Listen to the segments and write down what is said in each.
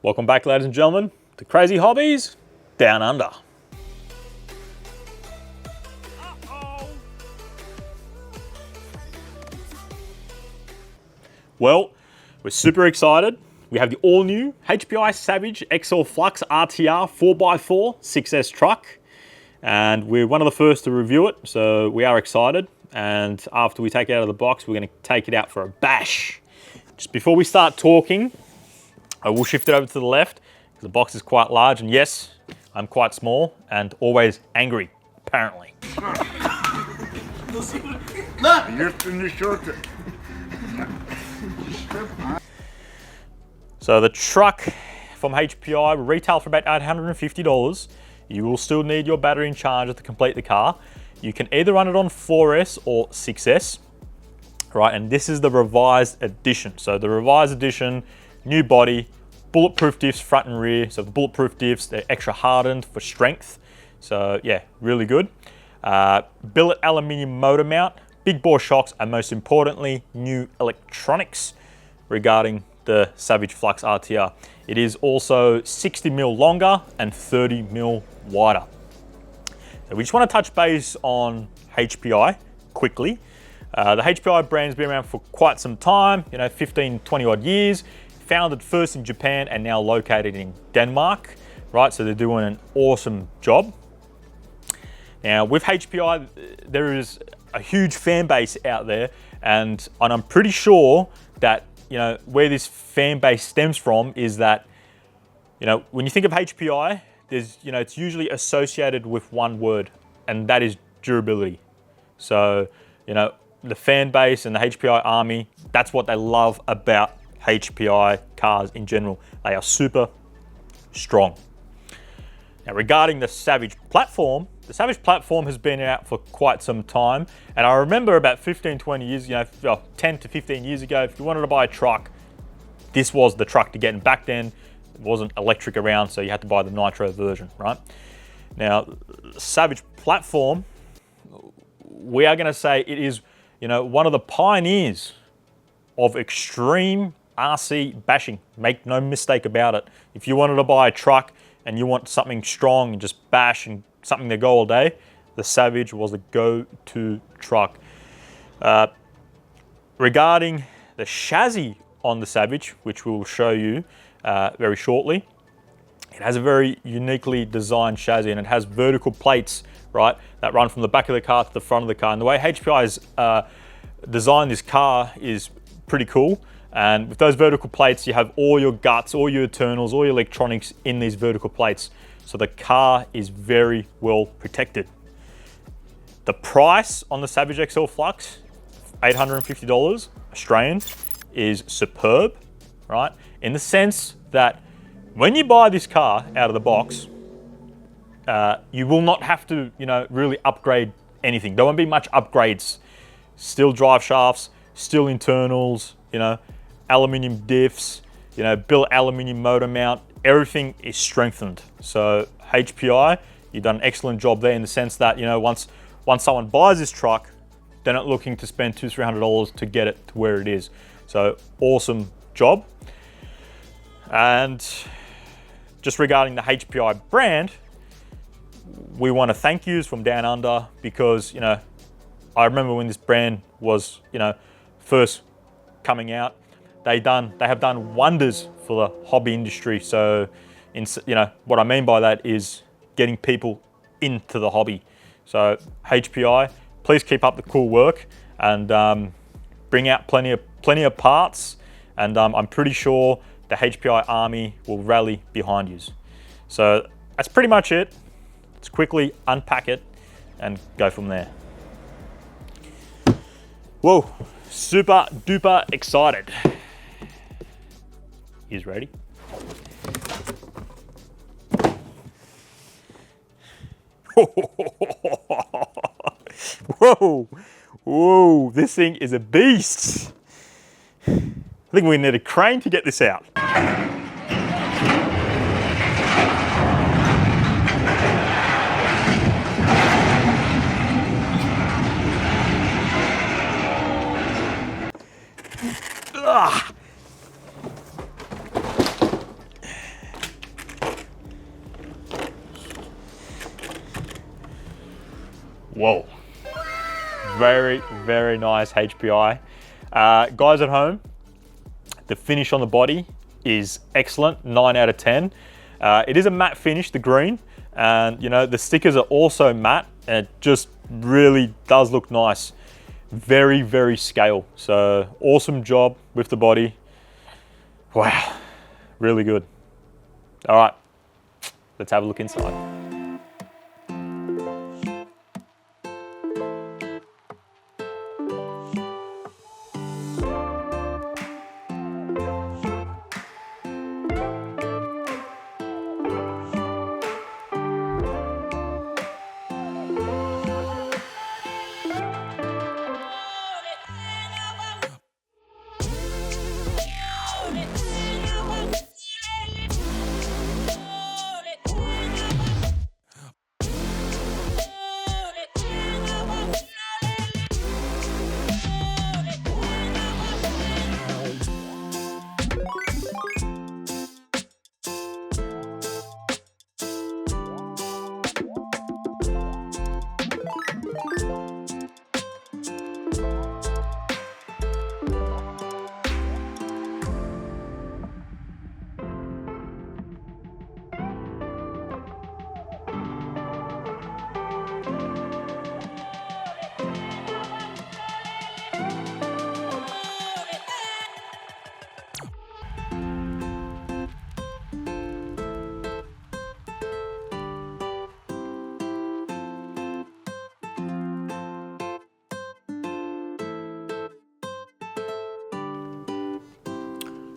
Welcome back, ladies and gentlemen, to Crazy Hobbies Down Under. Well, we're super excited. We have the all-new HPI Savage XL FLUX RTR 4x4 6S truck, and we're one of the first to review it, so we are excited. And after we take it out of the box, we're going to take it out for a bash. Just before we start talking, I will shift it over to the left because the box is quite large, and yes, I'm quite small and always angry, apparently. So the truck from HPI will retail for about $850. You will still need your battery and charger to complete the car. You can either run it on 4S or 6S, right? And this is the revised edition. So the revised edition, new body, bulletproof diffs front and rear. So the bulletproof diffs, they're extra hardened for strength. So yeah, really good. Billet aluminium motor mount, big bore shocks, and most importantly, new electronics regarding the Savage FLUX RTR. It is also 60mm longer and 30mm wider. So we just want to touch base on HPI quickly. The HPI brand's been around for quite some time, 15, 20 odd years. Founded first in Japan and now located in Denmark, right? So they're doing an awesome job. Now with HPI, there is a huge fan base out there, and I'm pretty sure that where this fan base stems from is that when you think of HPI, there's it's usually associated with one word, and that is durability. So the fan base and the HPI army, that's what they love about HPI cars in general. They are super strong. Now regarding the Savage platform, the Savage platform has been out for quite some time, and I remember about 15, 20 years, 10 to 15 years ago, if you wanted to buy a truck, this was the truck to get. And back then, it wasn't electric around, so you had to buy the nitro version, right? Now, Savage platform, we are going to say it is, one of the pioneers of extreme RC bashing. Make no mistake about it. If you wanted to buy a truck and you want something strong and just bash and something to go all day, the Savage was the go-to truck. Regarding the chassis on the Savage, which we will show you very shortly, it has a very uniquely designed chassis, and it has vertical plates, right, that run from the back of the car to the front of the car. And the way HPI has designed this car is pretty cool. And with those vertical plates, you have all your guts, all your internals, all your electronics in these vertical plates. So the car is very well protected. The price on the Savage XL FLUX, $850 Australian, is superb, right? In the sense that when you buy this car out of the box, you will not have to, really upgrade anything. There won't be much upgrades. Still drive shafts, still internals, aluminium diffs, billet aluminium motor mount, everything is strengthened. So HPI, you've done an excellent job there in the sense that, once someone buys this truck, they're not looking to spend $200-300 to get it to where it is. So awesome job. And just regarding the HPI brand, we want to thank yous from Down Under because, I remember when this brand was, first coming out, they have done wonders for the hobby industry. So, what I mean by that is getting people into the hobby. So HPI, please keep up the cool work and bring out plenty of parts. And I'm pretty sure the HPI army will rally behind you. So that's pretty much it. Let's quickly unpack it and go from there. Whoa, super duper excited. He's ready. Whoa, whoa, this thing is a beast. I think we need a crane to get this out. Whoa. Very, very nice HPI. Guys at home, the finish on the body is excellent, 9 out of 10. It is a matte finish, the green, and you know, the stickers are also matte, and it just really does look nice. Very, very scale. So awesome job with the body. Wow, really good. All right, let's have a look inside.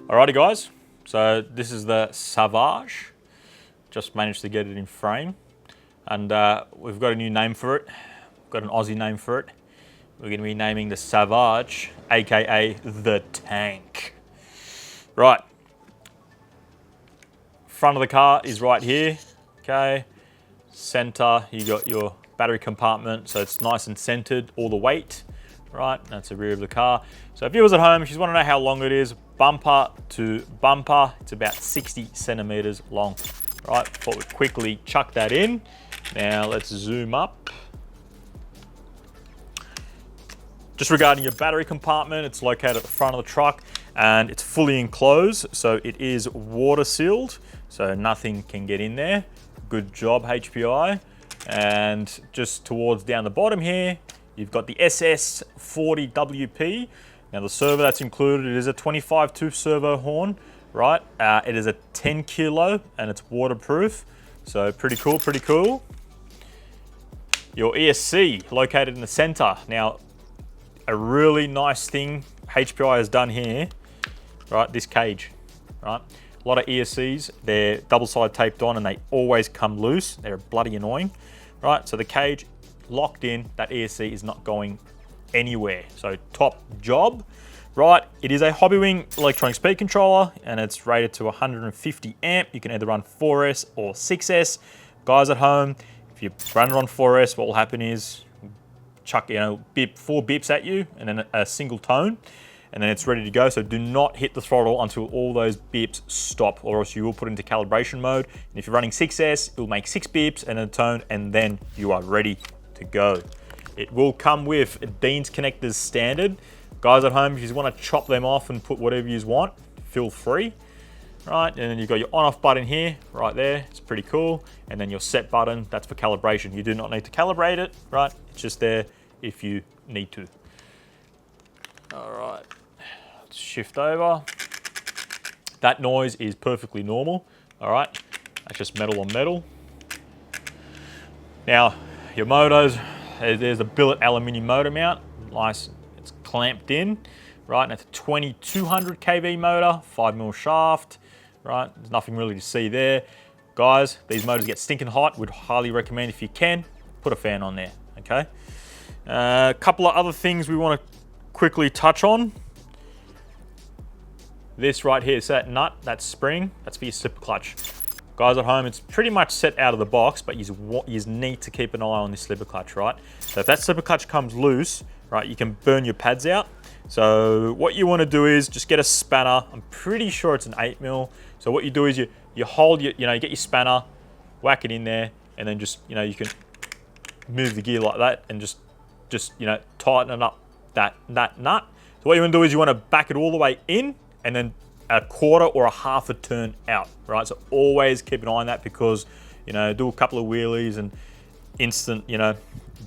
Alrighty guys, so this is the Savage. Just managed to get it in frame, and we've got a new name for it. We've got an Aussie name for it. We're going to be naming the Savage, aka the Tank. Right, front of the car is right here. Okay, center, you got your battery compartment, so it's nice and centered, all the weight. Right, that's the rear of the car. So if you was at home, if you just want to know how long it is, bumper to bumper, it's about 60 centimeters long. Right, thought we'd quickly chuck that in. Now let's zoom up. Just regarding your battery compartment, it's located at the front of the truck and it's fully enclosed, so it is water sealed, so nothing can get in there. Good job, HPI. And just towards down the bottom here, you've got the SS40WP. Now the servo that's included, it is a 25 tooth servo horn, right? It is a 10 kilo and it's waterproof. So pretty cool, pretty cool. Your ESC located in the center. Now, a really nice thing HPI has done here, right? This cage, right? A lot of ESCs, they're double side taped on and they always come loose. They're bloody annoying, right? So the cage locked in, that ESC is not going anywhere. So top job, right? It is a Hobbywing electronic speed controller and it's rated to 150 amp. You can either run 4S or 6S. Guys at home, if you run it on 4S, what will happen is chuck, 4 bips at you and then a single tone, and then it's ready to go. So do not hit the throttle until all those bips stop, or else you will put into calibration mode. And if you're running 6S, it will make 6 bips and a tone, and then you are ready to go. It will come with Dean's connectors standard. Guys at home, if you want to chop them off and put whatever you want, feel free. Right, and then you've got your on-off button here, right there. It's pretty cool. And then your set button, that's for calibration. You do not need to calibrate it, right? It's just there if you need to. All right, let's shift over. That noise is perfectly normal, all right? That's just metal on metal. Now, your motors, there's a billet aluminium motor mount. Nice, it's clamped in, right? And it's a 2200 kV motor, 5mm shaft, right? There's nothing really to see there. Guys, these motors get stinking hot. Would highly recommend, if you can, put a fan on there, okay? A couple of other things we want to quickly touch on. This right here is that nut, that spring, that's for your slipper clutch. Guys at home, it's pretty much set out of the box, but you need to keep an eye on this slipper clutch, right? So if that slipper clutch comes loose, right, you can burn your pads out. So what you want to do is just get a spanner. I'm pretty sure it's an 8mm. So what you do is you hold your, you get your spanner, whack it in there, and then just, you can move the gear like that and just you know, tighten up that nut. So what you want to do is you want to back it all the way in and then a quarter or a half a turn out, right? So always keep an eye on that, because, you know, do a couple of wheelies and instant, you know,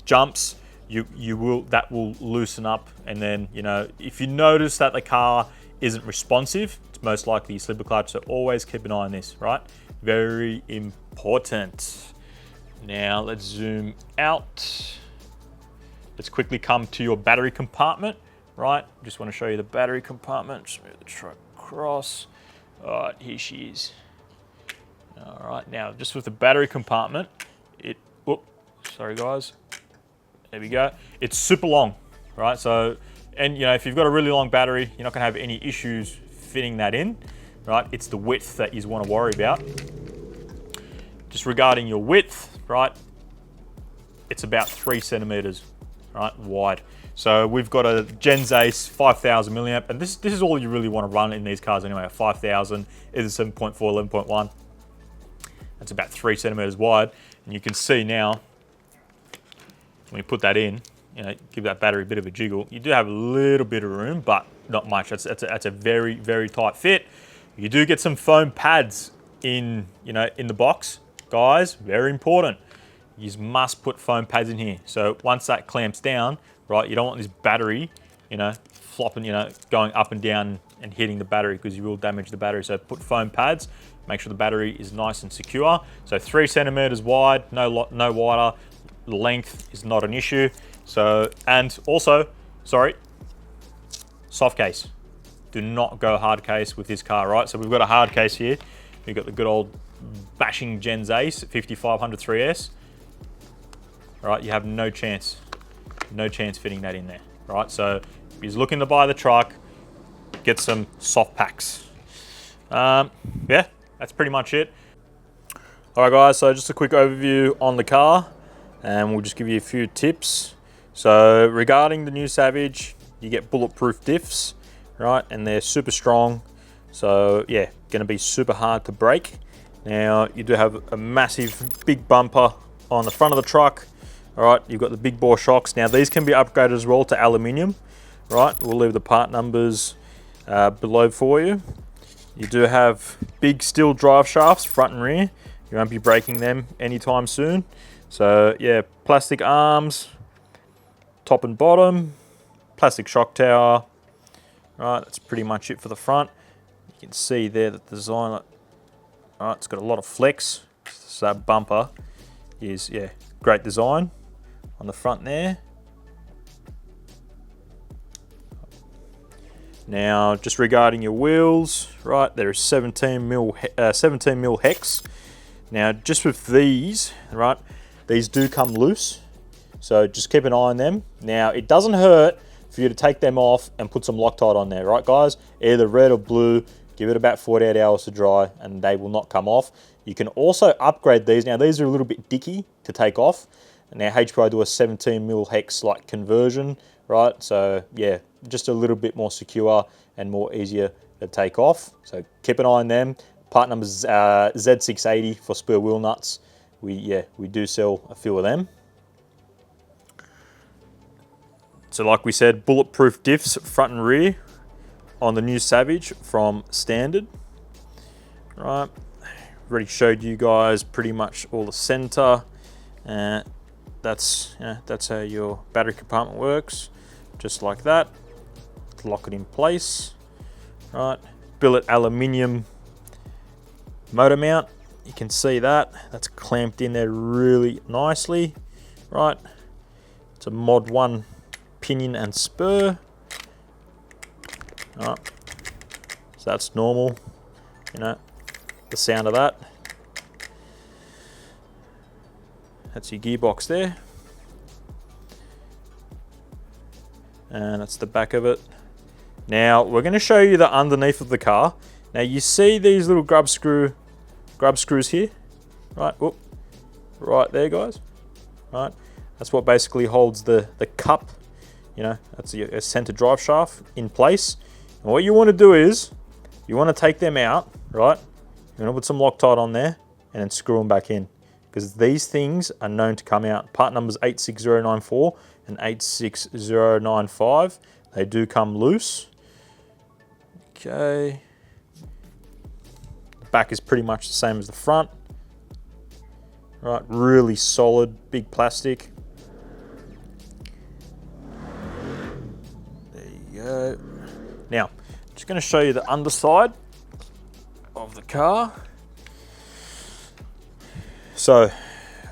jumps, that will loosen up. And then, you know, if you notice that the car isn't responsive, it's most likely your slipper clutch. So always keep an eye on this, right? Very important. Now let's zoom out. Let's quickly come to your battery compartment, right? Just want to show you the battery compartment. Just move the truck across. All right, here she is. All right, now just with the battery compartment, sorry guys, there we go. It's super long, right? So, and you know, if you've got a really long battery, you're not gonna have any issues fitting that in, right? It's the width that you want to worry about. Just regarding your width, right? It's about 3 centimeters, right, wide. So we've got a Gens Ace 5000 milliamp, and this is all you really want to run in these cars anyway. A 5000 is a 7.4, 11.1. That's about 3 centimeters wide, and you can see now when you put that in, you know, give that battery a bit of a jiggle. You do have a little bit of room, but not much. That's a very, very tight fit. You do get some foam pads in, you know, in the box, guys. Very important. You must put foam pads in here. So once that clamps down, right, you don't want this battery, you know, flopping, you know, going up and down and hitting the battery, because you will damage the battery. So put foam pads. Make sure the battery is nice and secure. So 3 centimeters wide, no wider. Length is not an issue. So, and also, sorry, soft case. Do not go hard case with this car, right? So we've got a hard case here. We've got the good old bashing Gens Ace 5500 3S. Right, you have no chance fitting that in there, right? So if you're looking to buy the truck, get some soft packs. Yeah, that's pretty much it. All right, guys, so just a quick overview on the car, and we'll just give you a few tips. So regarding the new Savage, you get bulletproof diffs, right? And they're super strong. So yeah, gonna be super hard to break. Now, you do have a massive big bumper on the front of the truck. All right, you've got the big bore shocks. Now, these can be upgraded as well to aluminium, right? We'll leave the part numbers below for you. You do have big steel drive shafts, front and rear. You won't be breaking them anytime soon. So yeah, plastic arms, top and bottom, plastic shock tower. Right, that's pretty much it for the front. You can see there that the design, all right, it's got a lot of flex. So that bumper is, yeah, great design on the front there. Now, just regarding your wheels, right, there is 17 mil hex. Now, just with these, right, these do come loose, so just keep an eye on them. Now, it doesn't hurt for you to take them off and put some Loctite on there, right, guys? Either red or blue. Give it about 48 hours to dry, and they will not come off. You can also upgrade these. Now, these are a little bit dicky to take off. Now, HPI do a 17 mil hex like conversion, right? So yeah, just a little bit more secure and more easier to take off. So keep an eye on them. Part number is Z680 for spur wheel nuts. We do sell a few of them. So like we said, bulletproof diffs front and rear on the new Savage from standard. Right, already showed you guys pretty much all the center. That's how your battery compartment works, just like that. Lock it in place. Right, billet aluminium motor mount. You can see that that's clamped in there really nicely. Right, it's a Mod 1 pinion and spur. All right, so that's normal, you know, the sound of that. That's your gearbox there. And that's the back of it. Now, we're going to show you the underneath of the car. Now, you see these little grub screws here? Right, whoop, right there, guys. Right, that's what basically holds the cup. You know, that's a center drive shaft in place. And what you want to do is, you want to take them out, right? You want to put some Loctite on there and then screw them back in. because these things are known to come out. Part numbers 86094 and 86095. They do come loose. Okay. The back is pretty much the same as the front. Right, really solid, big plastic. There you go. Now, I'm just going to show you the underside of the car. So,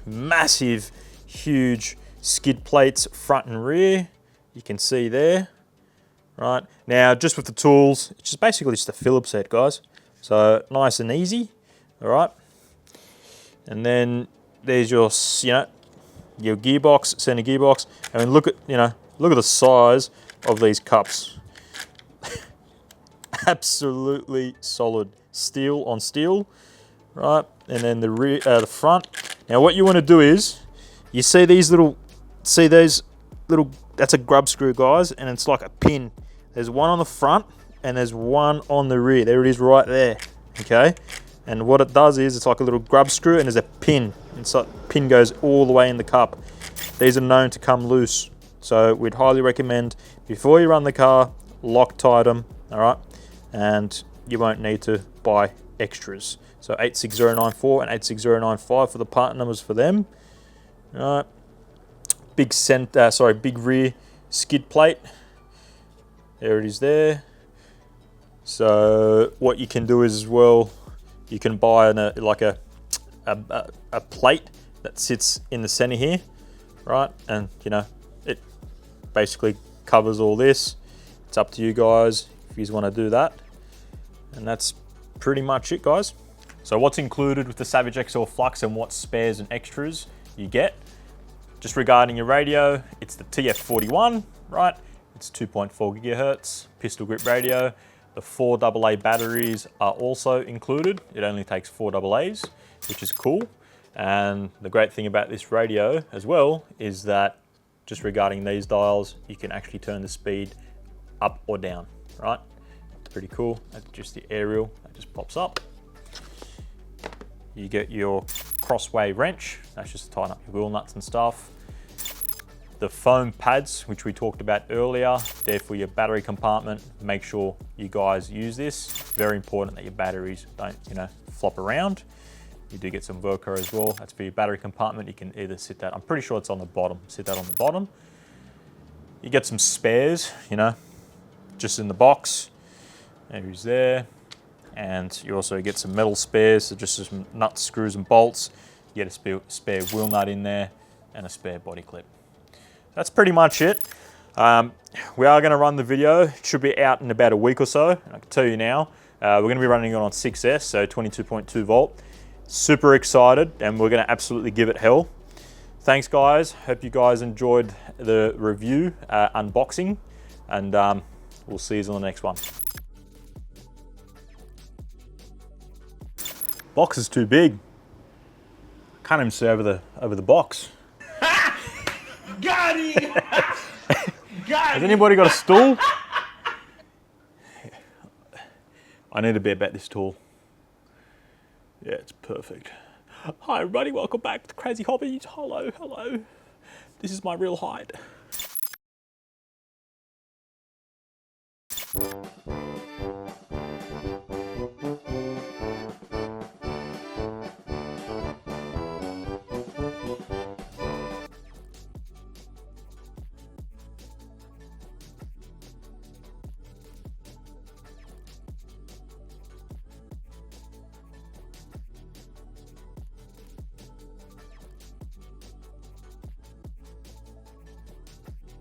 massive, huge skid plates front and rear. You can see there. Right, now just with the tools, it's just basically just a Phillips head, guys. So, nice and easy. All right. And then there's your, your gearbox, center gearbox. I mean, look at the size of these cups. Absolutely solid, steel on steel, right? And then the rear, the front. Now, what you want to do is, you see these little, that's a grub screw, guys, and it's like a pin. There's one on the front and there's one on the rear. There it is, right there. Okay. And what it does is, it's like a little grub screw and there's a pin. And so the pin goes all the way in the cup. These are known to come loose. So we'd highly recommend, before you run the car, Loctite them, all right? And you won't need to buy extras. So 86094 and 86095 for the part numbers for them. All right. Big rear skid plate. There it is there. So what you can do is, as well, you can buy a plate that sits in the center here, right? And it basically covers all this. It's up to you guys if you want to do that. And that's pretty much it, guys. So what's included with the Savage XL FLUX and what spares and extras you get? Just regarding your radio, it's the TF41, right? It's 2.4 gigahertz, pistol grip radio. The 4 AA batteries are also included. It only takes 4 AA's, which is cool. And the great thing about this radio as well is that, just regarding these dials, you can actually turn the speed up or down, right? It's pretty cool. That's just the aerial that just pops up. You get your crossway wrench. That's just to tighten up your wheel nuts and stuff. The foam pads, which we talked about earlier, they're for your battery compartment. Make sure you guys use this. Very important that your batteries don't, flop around. You do get some Velcro as well. That's for your battery compartment. You can either sit that, I'm pretty sure it's on the bottom. Sit that on the bottom. You get some spares, just in the box. There's there. And you also get some metal spares, so just some nuts, screws and bolts. You get a spare wheel nut in there and a spare body clip. That's pretty much it. We are going to run the video. It should be out in about a week or so. I can tell you now, we're going to be running it on 6S, so 22.2 volt. Super excited, and we're going to absolutely give it hell. Thanks, guys. Hope you guys enjoyed the review, unboxing, and we'll see you on the next one. Box is too big. Can't even see over the box. Got him! Has anybody got a stool? I need to be about this tall. Yeah, it's perfect. Hi everybody, welcome back to Crazy Hobbies. Hello, hello. This is my real height.